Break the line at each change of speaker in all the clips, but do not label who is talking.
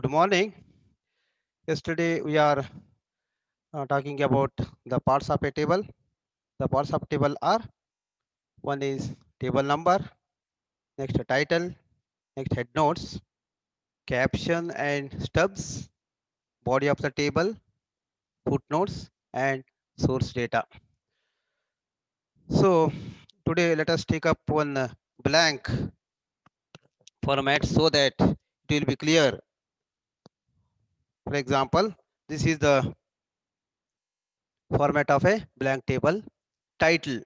Good morning. Yesterday we are talking about the parts of a table. The parts of table are: one is table number, next a title, next head notes, caption and stubs, body of the table, footnotes, and source data. So today let us take up one blank format so that it will be clear. For example, this is the format of a blank table. Title.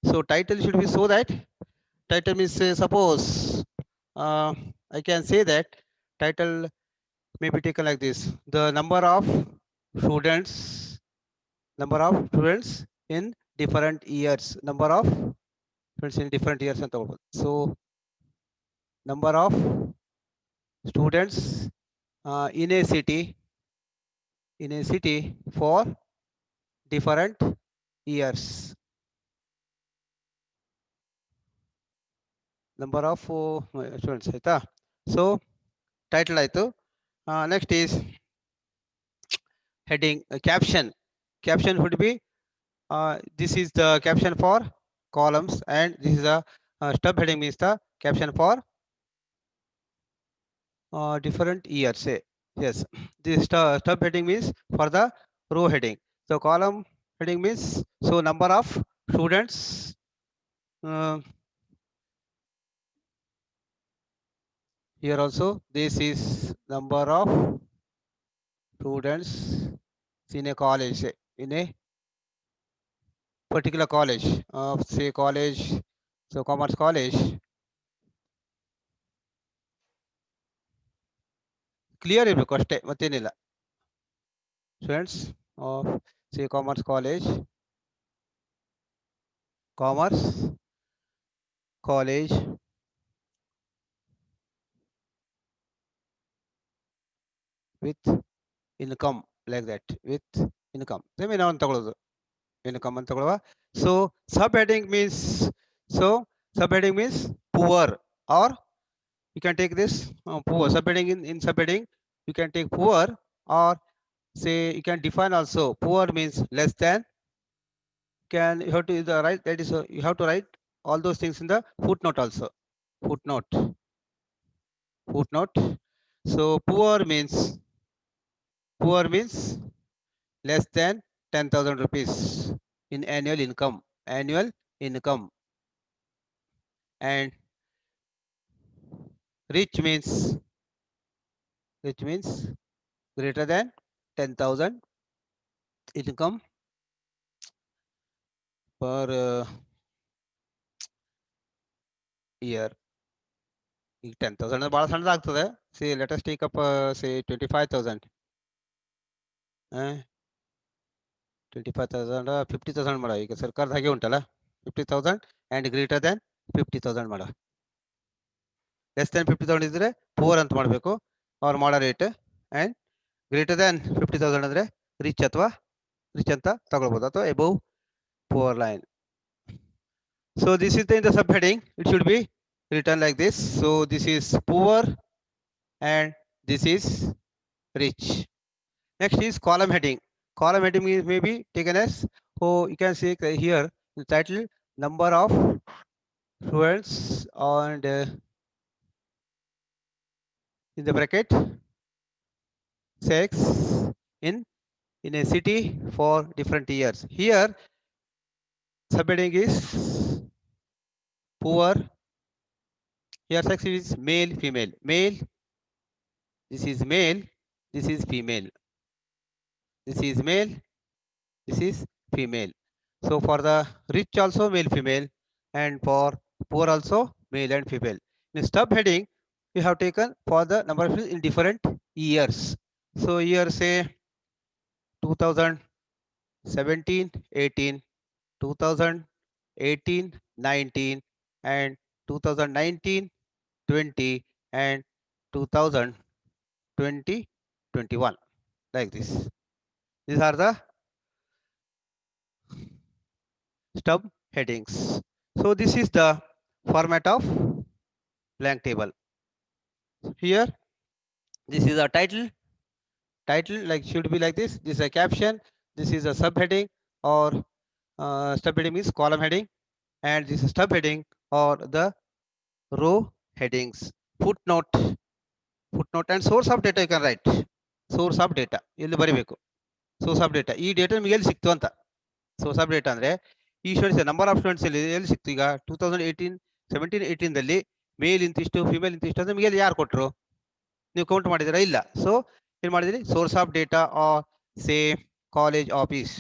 So title should be so that title means suppose uh, I can say that title may be taken like this: the students number of students in different years, number of students in different years ಅಂತ ತಗೊಳ್ಬೋದು. So number of students in a city for different years, number of students ಆಯ್ತಾ. So title ಆಯ್ತು. Next is heading, caption would be this is the caption for columns, and this is the stub heading means the caption for different years. Yes, this stub heading means for the row heading. So column heading means so number of students. uh, Here also this is number of students in a college, in a particular college of say college, so commerce college. Clear ಇರಬೇಕು ಅಷ್ಟೇ, ಮತ್ತೇನಿಲ್ಲ. Students of say commerce college, commerce college with income, like that, with income. Same ನಾವು ತಗೊಳ್ಳೋದು income ಅಂತ ತಗೊಳ್ಳುವ. So subheading means, so subheading means poor, or you can take this poor subheading. In subheading you can take poor, or say you can define also. Poor means less than. Can you have to the right, that is you have to write all those things in the footnote also. Footnote. So poor means less than 10,000 rupees in annual income. And rich means greater than 10,000 income per year. ಈಗ 10,000 ಭಾಳ ಸಣ್ಣದಾಗ್ತದೆ. See let us take up say 25,000. 25,000 50,000 ಮಾಡ. ಈಗ ಸರ್ಕಾರದ ಹಾಗೆ ಉಂಟಲ್ಲ, 50,000 and greater than 50,000 ಮಾಡ. Less than 50,000 ಇದ್ರೆ ಪೂರ್ ಅಂತ ಮಾಡಬೇಕು, ಅವ್ರ ಮಾಡರೇಟ್. ಆ್ಯಂಡ್ ಗ್ರೇಟರ್ ದ್ಯಾನ್ 50,000 ಅಂದರೆ ರಿಚ್ ಅಂತ ತಗೊಳ್ಬೋದು, ಅಥವಾ above poor line. So this is in the subheading, it should be written like this. So this is poor and this is rich. Next is column heading. Column heading may be taken as, oh you can see here the title, number of students, and in the bracket sex in a city for different years. Here subheading is poor. Here sex is male, female. Male, this is male, this is female. This is male, this is female. So for the rich also male, female, and for poor also male and female. In stub heading we have taken for the number of in different years. So here say 2017 18, 2018 19, and 2019 20, and 2020 21, like this. These are the stub headings. So this is the format of blank table. Here This is a title. Title like should be like this. This is a caption. This is a subheading, or subheading means column heading, and this is subheading or the row headings. Footnote, footnote and source of data you can write. Source of data ಇಲ್ಲಿ ಬರಿಬೇಕು. Source of data, ಈ data ನಿಮಗೆ ಎಲ್ಲಿ ಸಿಕ್ತು ಅಂತ. Source of data ಅಂದ್ರೆ ಈ students number of students ಎಲ್ಲಿ ಸಿಕ್ತು. ಈಗ 2017-18 ಮೇಲ್ ಇಂತಿಷ್ಟು, ಫಿಮೇಲ್ ಇಂತಿಷ್ಟು ಅಂದ್ರೆ ನಿಮಗೆ ಯಾರು ಕೊಟ್ಟರು, ನೀವು ಕೌಂಟ್ ಮಾಡಿದಿರಾ? ಇಲ್ಲ. ಸೊ ಏನ್ ಮಾಡಿದಿರಿ, source of data or say college office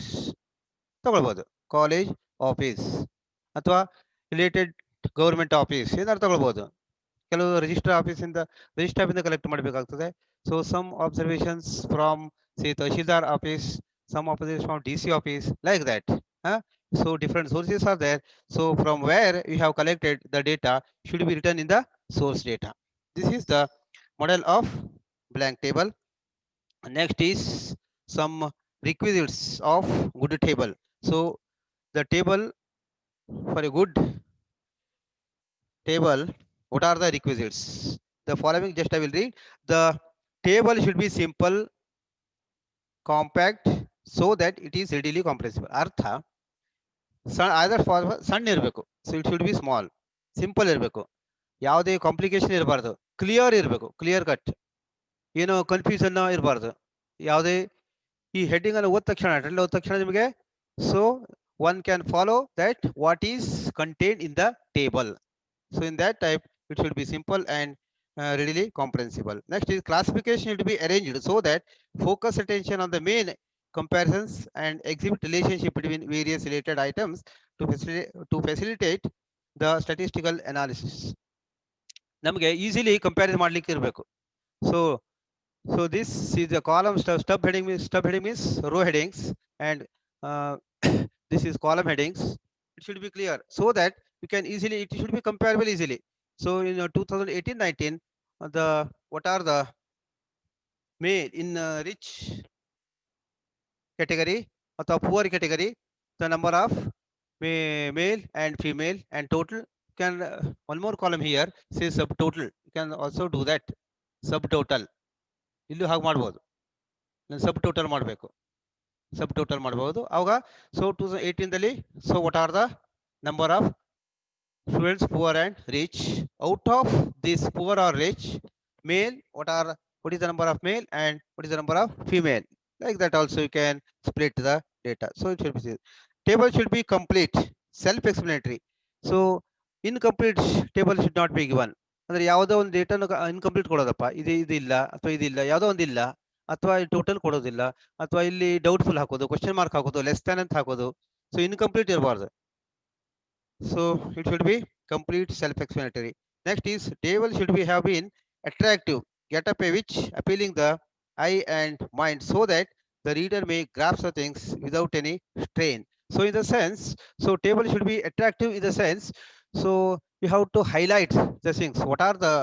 ತಗೊಳ್ಬಹುದು, ಕಾಲೇಜ್ ಆಫೀಸ್ ಅಥವಾ ರಿಲೇಟೆಡ್ ಗೌರ್ಮೆಂಟ್ ಆಫೀಸ್ ಏನಾದ್ರು ತಗೊಳ್ಬಹುದು. ಕೆಲವು ರಿಜಿಸ್ಟರ್ ಆಫೀಸಿಂದ ಕಲೆಕ್ಟ್ ಮಾಡಬೇಕಾಗ್ತದೆ. So some observations from say tahsildar office, some observations from DC office, like that. So different sources are there. So from where you have collected the data should be written in the source data. This is the model of blank table. Next is some requisites of good table. So the table, for a good table, what are the requisites? The following just I will read. The table should be simple, compact, so that it is readily comprehensible. ಅರ್ಥ, either ಸಣ್ಣ ಇರಬೇಕು, so it should be small, simple ಇರಬೇಕು, ಯಾವುದೇ complication ಇರಬಾರ್ದು, clear ಇರಬೇಕು, clear cut, ಏನೋ confusion ಇರಬಾರ್ದು. ಯಾವುದೇ ಈ ಹೆಡ್ಡಿಂಗ್ ಅನ್ನು ಓದ ತಕ್ಷಣ, ಓದ ತಕ್ಷಣ ನಿಮಗೆ so one can follow that what is contained in the table. So in that type it should be simple and readily comprehensible. Next is classification should be arranged so that focus attention on the main comparisons and exhibit relationship between various related items to facilitate the statistical analysis. ನಮಗೆ easily comparison ಮಾಡ್ಲಿಕ್ಕೆ ಇರಬೇಕು. So this is the column stub heading means row headings, and this is column headings. It should be clear so that you can easily, it should be comparable easily. So in 2018-19, the what are the male in rich category or poor category, the number of male and female and total. Can one more column here says subtotal. You can also do that, subtotal. ಇಲ್ಲೂ ಹಾಗೆ ಮಾಡ್ಬೋದು, ಸಬ್ total ಮಾಡಬೇಕು, ಸಬ್ total ಮಾಡಬಹುದು ಅವಾಗ. So 2018ದಲ್ಲಿ so what are the number of students poor and rich, out of this poor are rich ಮೇಲ್, what is the number of male and what is the number of female, like that also you can split the data. So it should be, table should be complete, self explanatory. So incomplete table should not be given. ಅಂದ್ರೆ ಯಾವುದೋ ಒಂದು ಡೇಟಾನು incomplete ಕೊಡೋದಪ್ಪ, ಇದಿಲ್ಲ ಅಥವಾ ಇದಿಲ್ಲ, ಯಾವುದೋ ಒಂದಿಲ್ಲ, ಅಥವಾ total ಕೊಡೋದಿಲ್ಲ, ಅಥವಾ ಇಲ್ಲಿ ಡೌಟ್ಫುಲ್ ಹಾಕೋದು, ಕ್ವಶನ್ ಮಾರ್ಕ್ ಹಾಕೋದು, ಲೆಸ್ ದ್ಯಾನ್ ಅಂತ ಹಾಕೋದು. ಸೊ ಇನ್ಕಂಪ್ಲೀಟ್ ಇರಬಾರ್ದು. So it should be complete, self-explanatory. Next is table should be have been attractive, get up a which appealing the eye and mind, so that the reader may grasp the things without any strain. So in the sense, so table should be attractive in the sense, so you have to highlight the things. What are the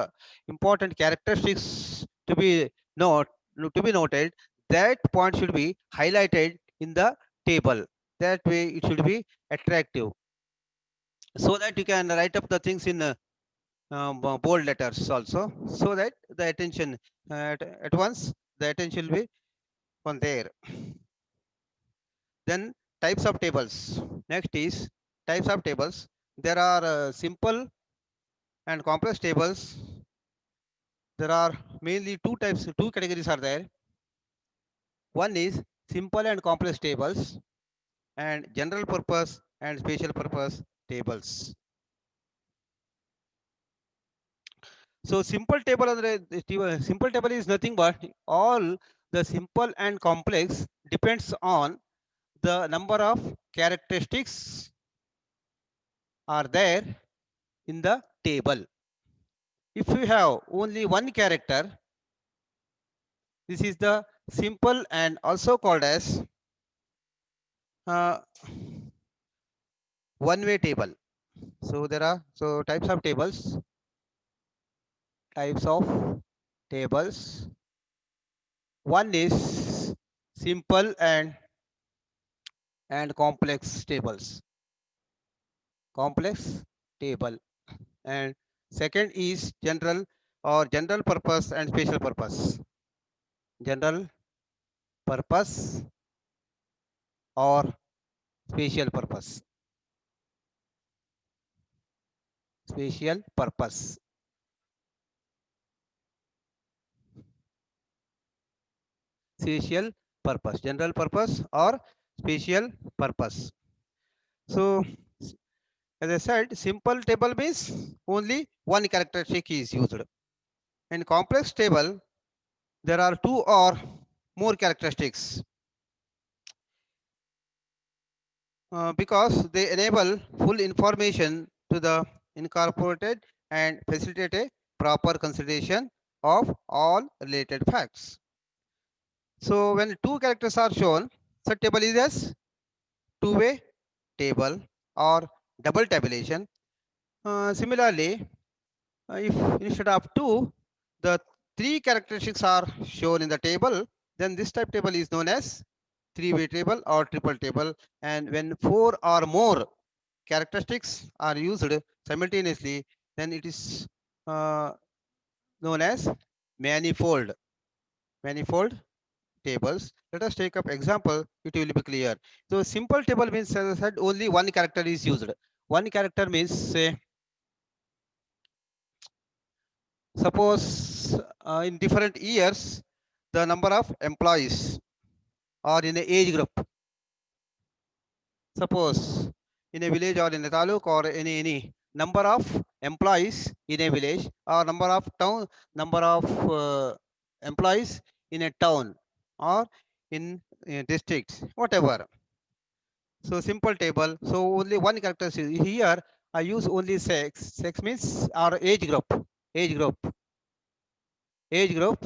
important characteristics to be noted? That point should be highlighted in the table. That way it should be attractive, so that you can write up the things in bold letters also, so that the attention at once the attention will be on there. Then types of tables. Next is types of tables. There are simple and complex tables. There are mainly two types, two categories are there. One is simple and complex tables, and general purpose and special purpose tables. So simple table andre, simple table is nothing but all the simple and complex depends on the number of characteristics are there in the table. If you have only one character, this is the simple and also called as one way table. So there are types of tables. One is simple and complex tables, complex table, and second is general or general purpose and special purpose. general purpose or special purpose. Special purpose. Special purpose. General purpose or special purpose. So as I said, simple table means only one characteristic is used. In complex table, there are two or more characteristics because they enable full information to the incorporated and facilitate a proper consideration of all related facts. So when two characters are shown, such table is as two-way table or double tabulation. Similarly, if instead of two, the three characteristics are shown in the table, then this type table is known as three-way table or triple table. And when four or more characteristics are used simultaneously, then it is uh, known as manifold. Manifold tables. Let us take up example, it will be clear. So simple table means, as I said, only one character is used. One character means, say, suppose in different years, the number of employees or in a age group. Suppose in a village or in a taluk or any number of employees in a village or number of employees in a town or in districts, whatever. So simple table. So only one character is here. I use only sex. Sex means our age group. Age group. Age group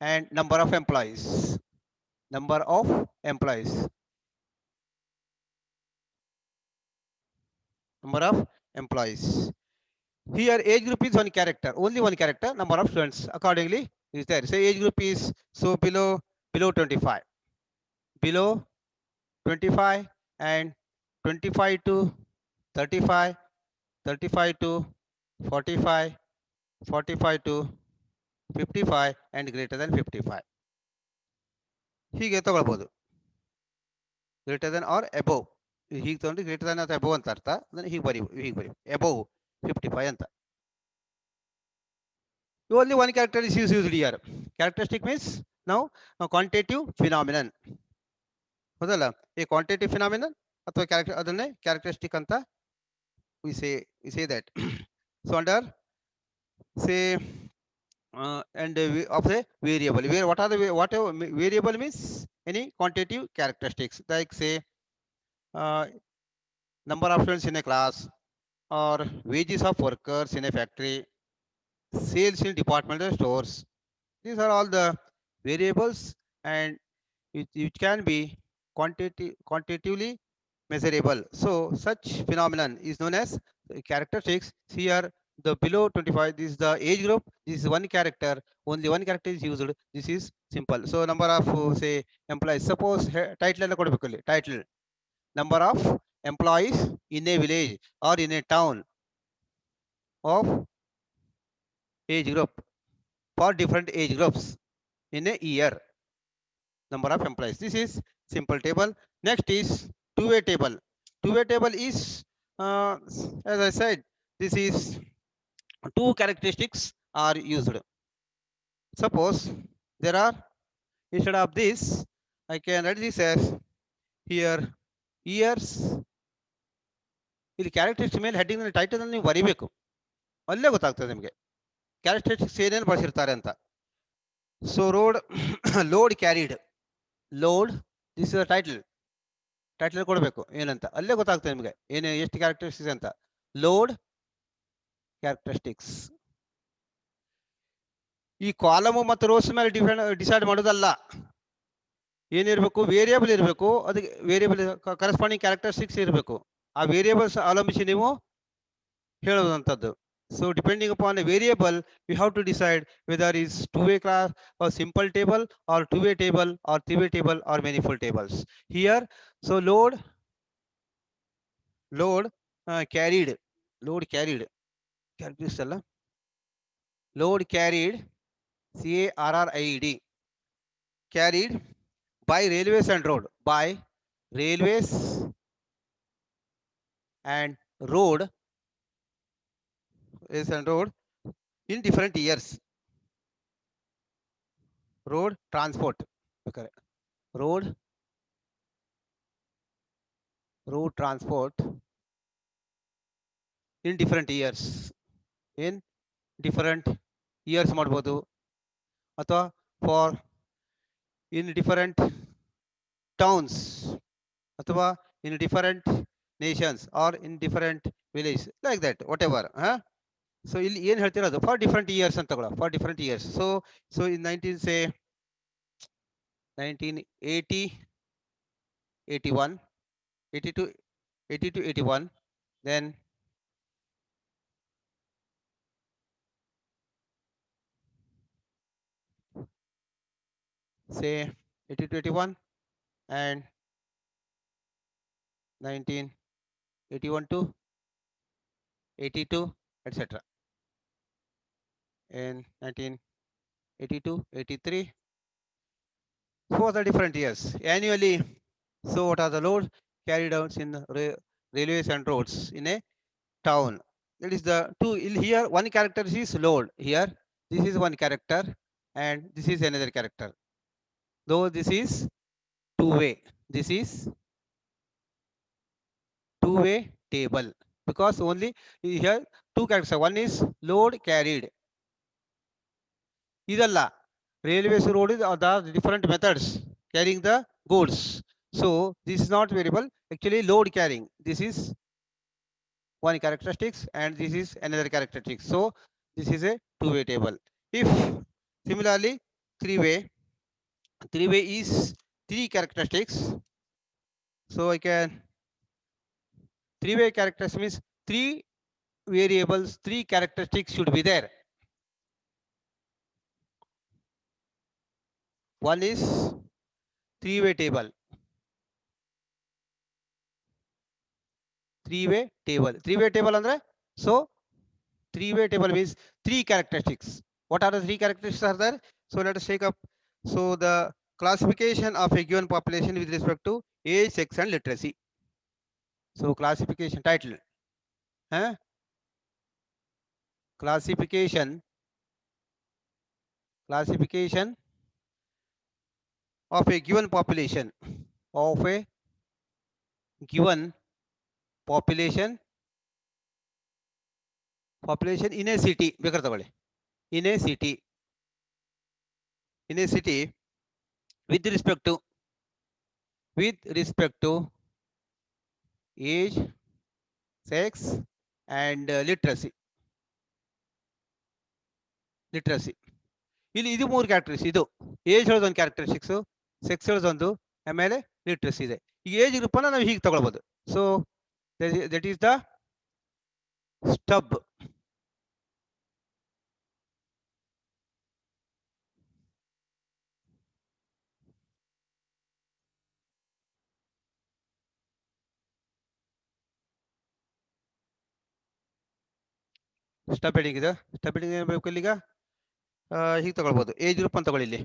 and number of employees. Number of employees. Number of employees. Here age group is one character. Only one character. Number of students accordingly is there. So age group is so below 25. Below 25 and 25 to 35, 35 to 45, 45 to 55 and greater than 55. ಹೀಗೆ ತಗೊಳ್ಬೋದು greater than R above ಹೀಗೆ ತಗೊಂಡು greater than ಅಥವಾ above ಅಂತ ಅರ್ಥ ಅದನ್ನು ಹೀಗೆ ಬರಿ ಅಬೋವ್ 55 ಅಂತ only one character is used here characteristic means now a quantitative phenomenon ಹೌದಲ್ಲ ಈ quantitative phenomenon ಅಥವಾ ಅದನ್ನೇ characteristic ಅಂತ we say that so under say and of the variable where what are the whatever variable means any quantitative characteristics like say uh, number of students in a class or wages of workers in a factory, sales in departmental stores. These are all the variables and it can be quantitatively measurable. So such phenomenon is known as characteristics. Here the below 25, this is the age group. This is one character. Only one character is used. This is simple. So number of say employees. Suppose title number of employees in a village or in a town of age group for different age groups in a year. Number of employees. This is simple table. Next is two-way table. Two-way table is, as I said, this is two characteristics are used. Suppose there are, instead of this, I can write this as here years. ಇಲ್ಲಿ characteristics ಮೇಲೆ heading title ನೀವು ಬರೀಬೇಕು ಅಲ್ಲೇ ಗೊತ್ತಾಗ್ತದೆ ನಿಮಗೆ characteristics ಏನೇನು ಬಳಸಿರ್ತಾರೆ ಅಂತ so road load carried load this is title ಕೊಡಬೇಕು ಏನಂತ ಅಲ್ಲೇ ಗೊತ್ತಾಗ್ತದೆ ನಿಮಗೆ ಏನು ಎಷ್ಟು ಕ್ಯಾರೆಕ್ಟರಿಸ್ಟಿಕ್ಸ್ ಅಂತ ಲೋಡ್ ಕ್ಯಾರೆಕ್ಟರಿಸ್ಟಿಕ್ಸ್ ಈ ಕಾಲಮ್ ಮತ್ತು ರೋಸ್ ಮೇಲೆ ಡಿಸೈಡ್ ಮಾಡೋದಲ್ಲ ಏನಿರಬೇಕು ವೇರಿಯಬಲ್ ಇರಬೇಕು ಅದಕ್ಕೆ ವೇರಿಯಬಲ್ ಕರೆಸ್ಪಾಂಡಿಂಗ್ ಕ್ಯಾರೆಕ್ಟರಿಸ್ಟಿಕ್ಸ್ ಇರಬೇಕು ಆ ವೇರಿಯಬಲ್ಸ್ ಅವಲಂಬಿಸಿ ನೀವು ಹೇಳುವಂಥದ್ದು so depending upon a variable we have to decide whether is two-way class or simple table or two-way table or three-way table or manifold tables here so load carried load carried load carried CARRIED, carried by railways and road, by railways and road, railways and road in different years. Road transport, okay. Road road transport in different years. In different years ಮಾಡ್ಬೋದು ಅಥವಾ for in different towns ಅಥವಾ in different nations or in different village like that whatever, huh? So ಇಲ್ಲಿ ಏನು ಹೇಳ್ತಿರೋದು for different years ಅಂತ ತಗೊಳ್ಳ for different years. So in 19 say 1980 81 82 82 81, then say 82 81 and 1981 to 82 etc. In 1982 83, for the different years annually. So what are the loads carried out in railways and roads in a town? That is the two. Here one character is load. Here this is one character and this is another character. Though this is two-way. This is two-way table because only here two characters. One is load carried. ಇದಲ್ಲ railways road is the different methods carrying the goods. So this is not variable, actually load carrying. This is one characteristics and this is another characteristic. So this is a two-way table. If similarly three-way, three-way is three characteristics. So I can three-way characteristics means three variables, three characteristics should be there. One is three-way table. Three-way table. Three-way table andre so three-way table means three characteristics. What are the three characteristics are there? So let us take up. So the classification of a given population with respect to age, sex, and literacy. So classification title. Huh? Classification of a given population given population in a city. In a city with respect to age, sex, and literacy. ಇಲ್ಲಿ ಇದು ಮೂರು characteristics. ಇದು age ಹೇಳೋದು ಒಂದು characteristics, sex ಹೇಳೋದು ಒಂದು, ಆಮೇಲೆ literacy ಇದೆ. ಈ ಏಜ್ ಗ್ರೂಪನ್ನು ನಾವು ಹೀಗೆ ತಗೊಳ್ಬೋದು. So that is the stub. Stub heading ಇದೆ. ಸ್ಟಬ್ ಹೆಡಿಂಗ್ ಏನು ಬೇಕು ಇಲ್ಲಿಗ ಹೀಗೆ ತಗೊಳ್ಬೋದು. ಏಜ್ ಗ್ರೂಪ್ ಅಂತ ತಗೊಳ್ಳಿ. ಇಲ್ಲಿ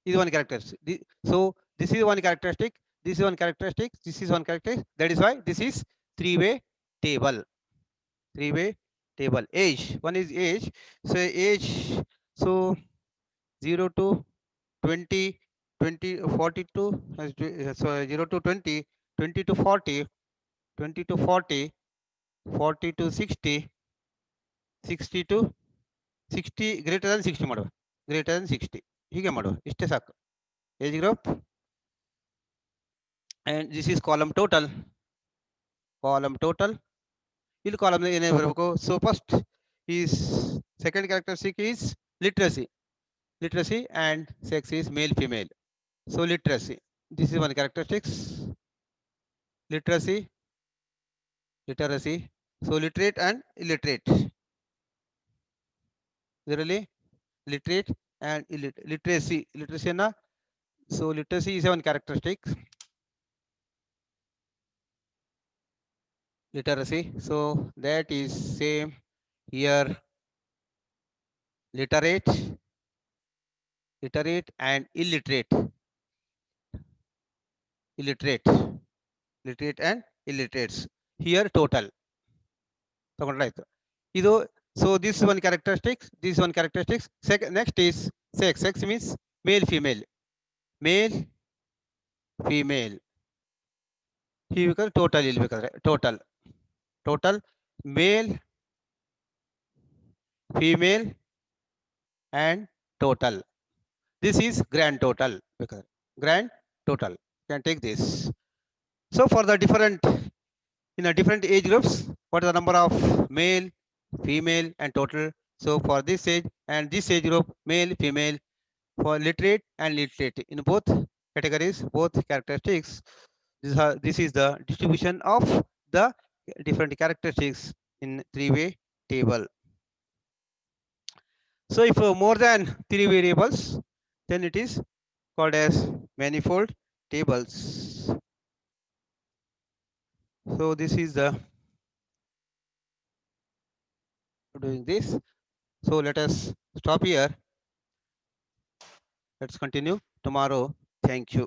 ಇದು ಒಂದು characteristic. So this is one characteristic, this is one characteristic, this is one characteristic. That is why this is three-way table. Age, one is age. So age, so 0 to 20, 20 42, so 0 to 20, 20 to 40, 20 to 40, 40 to 60, 60 to 60, greater than 60 ಮಾಡುವ, greater than 60 ಹೀಗೆ ಮಾಡುವ. ಇಷ್ಟೇ ಸಾಕು age group. and this is column total. ಇಲ್ಲಿ column ಏನೇ ಬರಬೇಕು. So first is second characteristic is literacy and sex is male female. So literacy, this is one characteristics. literacy so literate and illiterate, really literate and literacy na. So literacy is one characteristic. Literacy, so that is same here. literate, literate and illiterate, illiterate, literate and illiterates. Here total. ತಗೊಂಡ್ರಾಯ್ತು. ಇದು so this one characteristics, this one characteristics. Next is sex. Sex means male, female, male, female. Here total ಇಲ್ಬೇಕಾದ್ರೆ total, total male, female and total. This is grand total because grand total. You can take this. So for the different in a different age groups, what is the number of male, female and total? So for this age and this age group, male, female, for literate and illiterate in both categories, both characteristics. This is the distribution of the different characteristics in three-way table. So if more than three variables, then it is called as manifold tables. So this is the doing this. So let us stop here. Let's continue tomorrow. Thank you.